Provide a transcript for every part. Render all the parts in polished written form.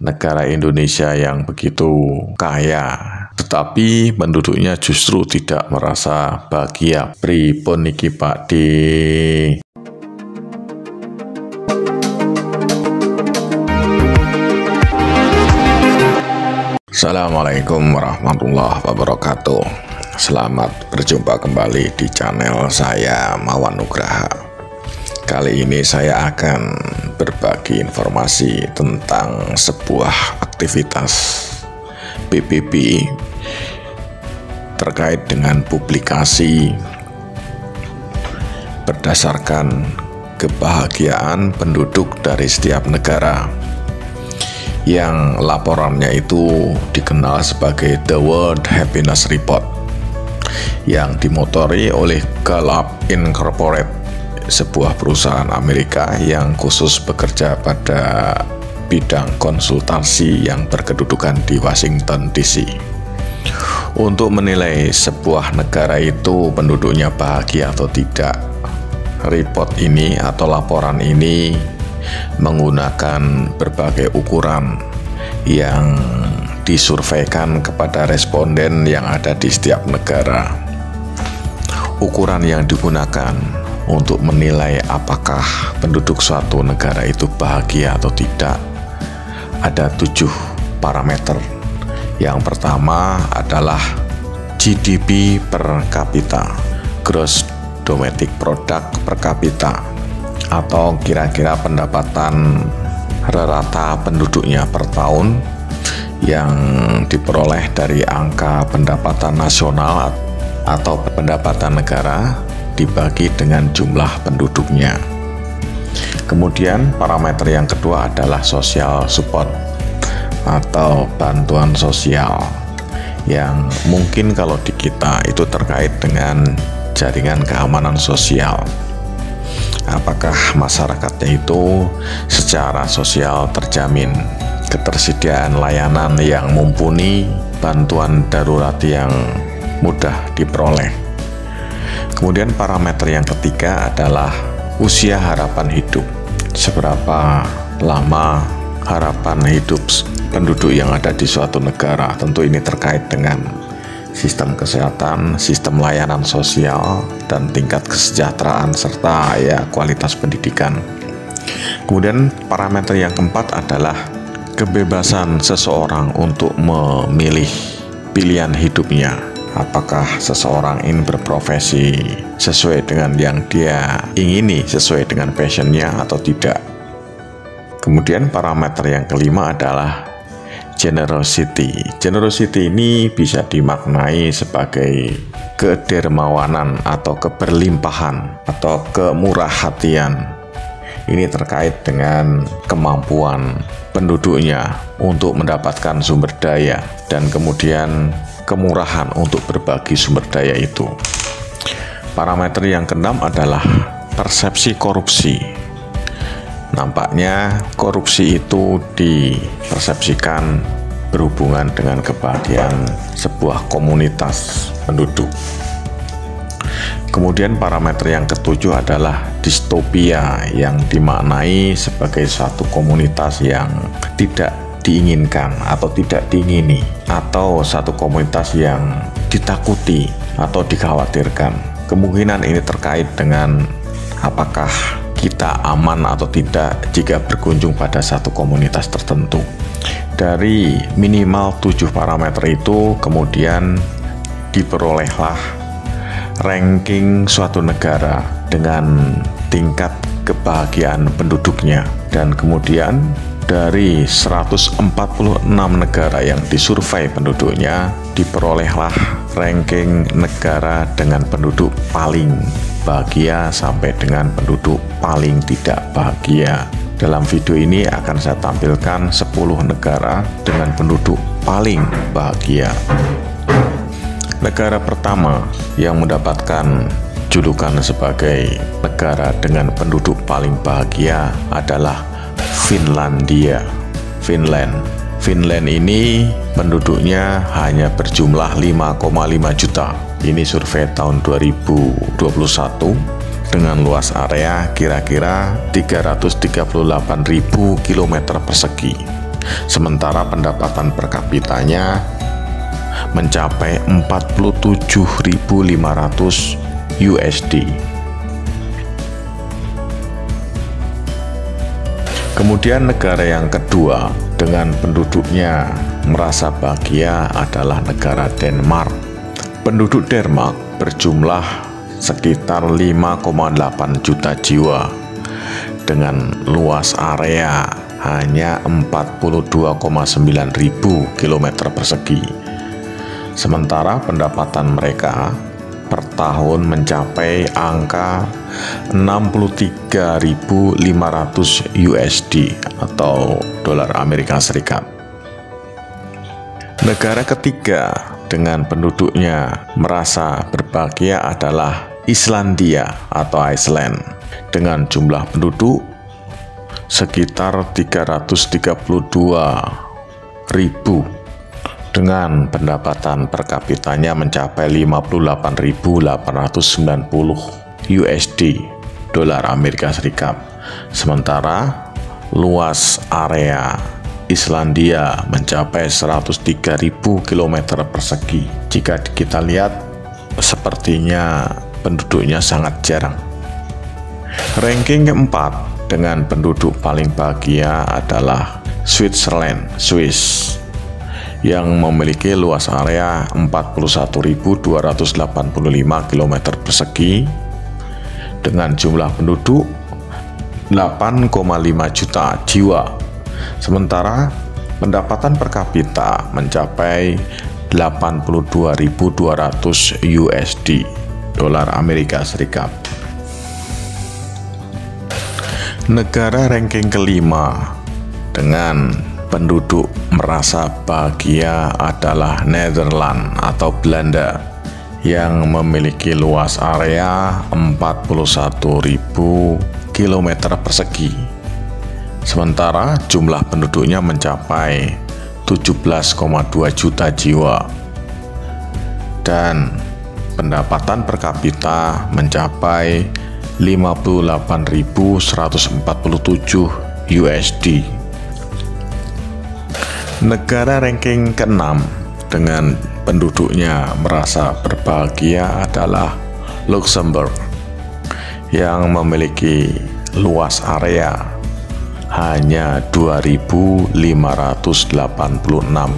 negara Indonesia yang begitu kaya, tetapi penduduknya justru tidak merasa bahagia. Pripun niki Pak D? Assalamualaikum warahmatullahi wabarakatuh. Selamat berjumpa kembali di channel saya, Mawan Nugraha. Kali ini saya akan berbagi informasi tentang sebuah aktivitas PBB terkait dengan publikasi berdasarkan kebahagiaan penduduk dari setiap negara, yang laporannya itu dikenal sebagai The World Happiness Report, yang dimotori oleh Gallup Incorporated, sebuah perusahaan Amerika yang khusus bekerja pada bidang konsultasi yang berkedudukan di Washington DC. Untuk menilai sebuah negara itu penduduknya bahagia atau tidak, report ini atau laporan ini menggunakan berbagai ukuran yang disurveikan kepada responden yang ada di setiap negara. Ukuran yang digunakan untuk menilai apakah penduduk suatu negara itu bahagia atau tidak ada 7 parameter. Yang pertama adalah GDP per kapita, Gross Domestic Product per kapita, atau kira-kira pendapatan rata penduduknya per tahun yang diperoleh dari angka pendapatan nasional atau pendapatan negara dibagi dengan jumlah penduduknya. Kemudian parameter yang kedua adalah social support atau bantuan sosial, yang mungkin kalau di kita itu terkait dengan jaringan keamanan sosial. Apakah masyarakatnya itu secara sosial terjamin, ketersediaan layanan yang mumpuni, bantuan darurat yang mudah diperoleh. Kemudian parameter yang ketiga adalah usia harapan hidup. Seberapa lama harapan hidup penduduk yang ada di suatu negara. Tentu ini terkait dengan sistem kesehatan, sistem layanan sosial, dan tingkat kesejahteraan serta kualitas pendidikan. Kemudian parameter yang keempat adalah kebebasan seseorang untuk memilih pilihan hidupnya. Apakah seseorang ingin berprofesi sesuai dengan yang dia ingini, sesuai dengan passionnya atau tidak. Kemudian parameter yang kelima adalah generosity. Generosity ini bisa dimaknai sebagai kedermawanan atau keberlimpahan atau kemurahhatian. Ini terkait dengan kemampuan penduduknya untuk mendapatkan sumber daya dan kemudian kemurahan untuk berbagi sumber daya itu. Parameter yang keenam adalah persepsi korupsi. Nampaknya korupsi itu dipersepsikan berhubungan dengan kebahagiaan sebuah komunitas penduduk. Kemudian parameter yang ketujuh adalah distopia, yang dimaknai sebagai suatu komunitas yang tidak diinginkan atau tidak diingini, atau satu komunitas yang ditakuti atau dikhawatirkan. Kemungkinan ini terkait dengan apakah kita aman atau tidak jika berkunjung pada satu komunitas tertentu. Dari minimal 7 parameter itu kemudian diperolehlah ranking suatu negara dengan tingkat kebahagiaan penduduknya, dan kemudian dari 146 negara yang disurvei penduduknya diperolehlah ranking negara dengan penduduk paling bahagia sampai dengan penduduk paling tidak bahagia. Dalam video ini akan saya tampilkan 10 negara dengan penduduk paling bahagia. Negara pertama yang mendapatkan julukan sebagai negara dengan penduduk paling bahagia adalah Finlandia. Finland ini penduduknya hanya berjumlah 5,5 juta. Ini survei tahun 2021 dengan luas area kira-kira 338.000 km persegi. sementara pendapatan per kapitanya mencapai 47.500 USD. Kemudian negara yang kedua dengan penduduknya merasa bahagia adalah negara Denmark. Penduduk Denmark berjumlah sekitar 5,8 juta jiwa dengan luas area hanya 42,9 ribu kilometer persegi. Sementara pendapatan mereka per tahun mencapai angka 63.500 USD atau dolar Amerika Serikat. Negara ketiga dengan penduduknya merasa berbahagia adalah Islandia atau Iceland dengan jumlah penduduk sekitar 332.000 dengan pendapatan per kapitanya mencapai 58.890 USD dolar Amerika Serikat. Sementara luas area Islandia mencapai 103.000 km persegi. Jika kita lihat sepertinya penduduknya sangat jarang. Ranking keempat dengan penduduk paling bahagia adalah Switzerland, Swiss, yang memiliki luas area 41.285 km persegi dengan jumlah penduduk 8,5 juta jiwa. Sementara pendapatan per kapita mencapai 82.200 USD dolar Amerika Serikat. Negara ranking kelima dengan penduduk merasa bahagia adalah Netherlands atau Belanda yang memiliki luas area 41.000 km persegi. Sementara jumlah penduduknya mencapai 17,2 juta jiwa dan pendapatan per kapita mencapai 58.147 USD. Negara ranking ke-6 dengan penduduknya merasa berbahagia adalah Luxembourg yang memiliki luas area hanya 2.586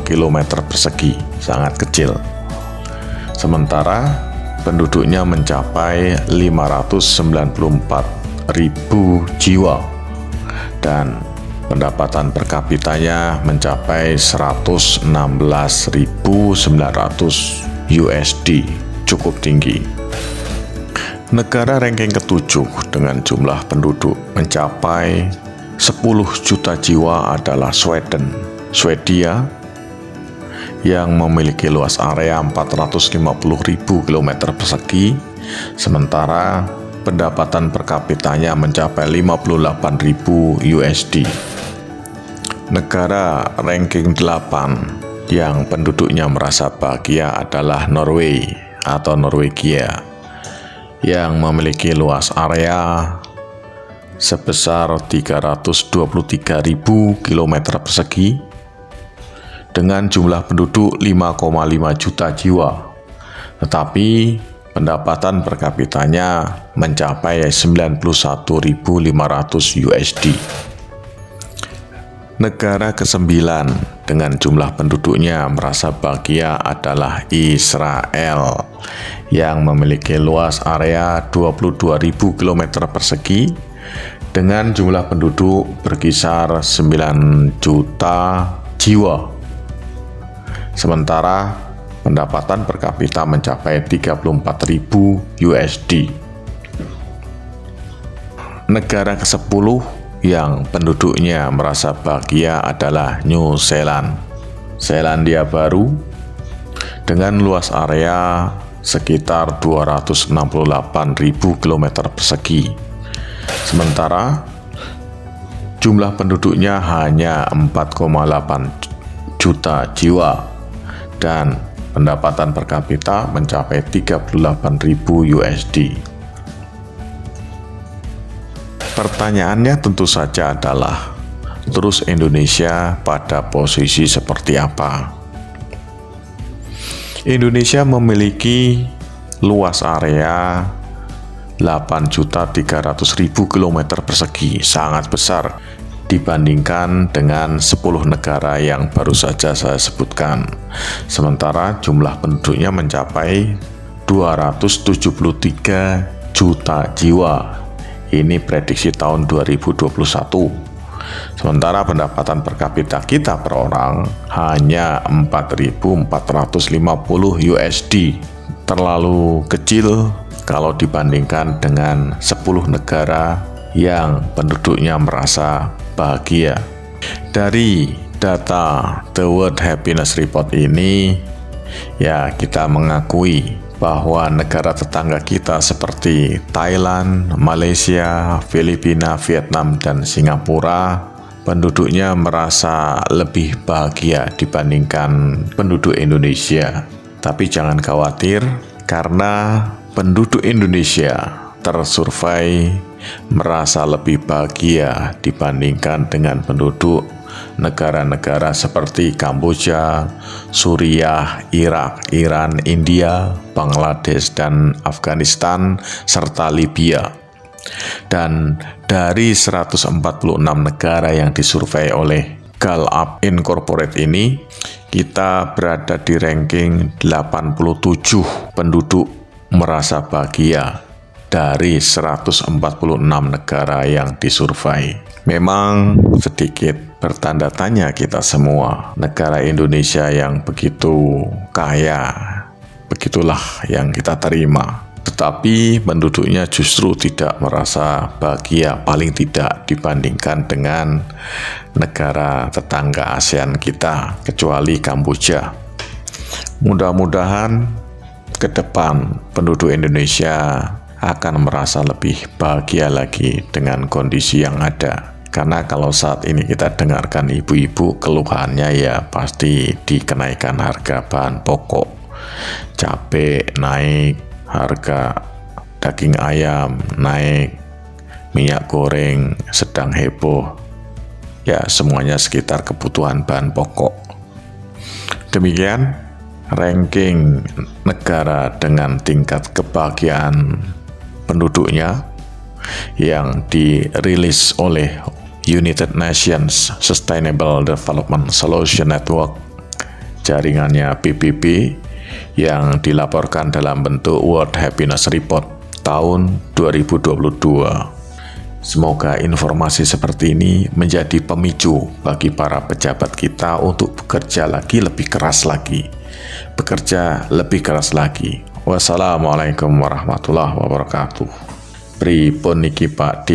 km persegi, sangat kecil. Sementara penduduknya mencapai 594.000 jiwa dan pendapatan per kapitanya mencapai 116.900 USD, cukup tinggi. Negara ranking ke-7 dengan jumlah penduduk mencapai 10 juta jiwa adalah Swedia yang memiliki luas area 450.000 km persegi, sementara pendapatan per kapitanya mencapai 58.000 USD. Negara ranking 8 yang penduduknya merasa bahagia adalah Norway atau Norwegia yang memiliki luas area sebesar 323.000 km persegi dengan jumlah penduduk 5,5 juta jiwa, tetapi pendapatan per kapitanya mencapai 91.500 USD. Negara ke-9 dengan jumlah penduduknya merasa bahagia adalah Israel yang memiliki luas area 22.000 km persegi dengan jumlah penduduk berkisar 9 juta jiwa. Sementara pendapatan per kapita mencapai 34.000 USD. Negara ke-10 yang penduduknya merasa bahagia adalah New Zealand, Selandia Baru, dengan luas area sekitar 268.000 km persegi. Sementara jumlah penduduknya hanya 4,8 juta jiwa dan pendapatan per kapita mencapai 38.000 USD. Pertanyaannya tentu saja adalah, Terus Indonesia pada posisi seperti apa? Indonesia memiliki luas area 8.300.000 km persegi, sangat besar dibandingkan dengan 10 negara yang baru saja saya sebutkan. Sementara jumlah penduduknya mencapai 273 juta jiwa. Ini prediksi tahun 2021. Sementara pendapatan per kapita kita per orang hanya 4.450 USD. Terlalu kecil kalau dibandingkan dengan 10 negara yang penduduknya merasa bahagia. Dari data The World Happiness Report ini, ya kita mengakui bahwa negara tetangga kita seperti Thailand, Malaysia, Filipina, Vietnam, dan Singapura, penduduknya merasa lebih bahagia dibandingkan penduduk Indonesia. Tapi jangan khawatir, karena penduduk Indonesia tersurvei merasa lebih bahagia dibandingkan dengan penduduk negara-negara seperti Kamboja, Suriah, Irak, Iran, India, Bangladesh, dan Afghanistan, serta Libya. Dan dari 146 negara yang disurvei oleh Gallup Incorporated ini, kita berada di ranking 87 penduduk merasa bahagia dari 146 negara yang disurvei. Memang sedikit bertanda tanya kita semua, negara Indonesia yang begitu kaya, begitulah yang kita terima. Tetapi penduduknya justru tidak merasa bahagia, paling tidak dibandingkan dengan negara tetangga ASEAN kita, kecuali Kamboja. Mudah-mudahan ke depan penduduk Indonesia akan merasa lebih bahagia lagi dengan kondisi yang ada. Karena kalau saat ini kita dengarkan ibu-ibu keluhannya ya pasti dikenaikan harga bahan pokok, cabai naik, harga daging ayam naik, minyak goreng sedang heboh, ya semuanya sekitar kebutuhan bahan pokok. Demikian ranking negara dengan tingkat kebahagiaan penduduknya yang dirilis oleh United Nations Sustainable Development Solution Network, jaringannya PBB, yang dilaporkan dalam bentuk World Happiness Report tahun 2022. Semoga informasi seperti ini menjadi pemicu bagi para pejabat kita untuk bekerja lagi lebih keras lagi. Wassalamualaikum warahmatullahi wabarakatuh. Pripun niki Pak D?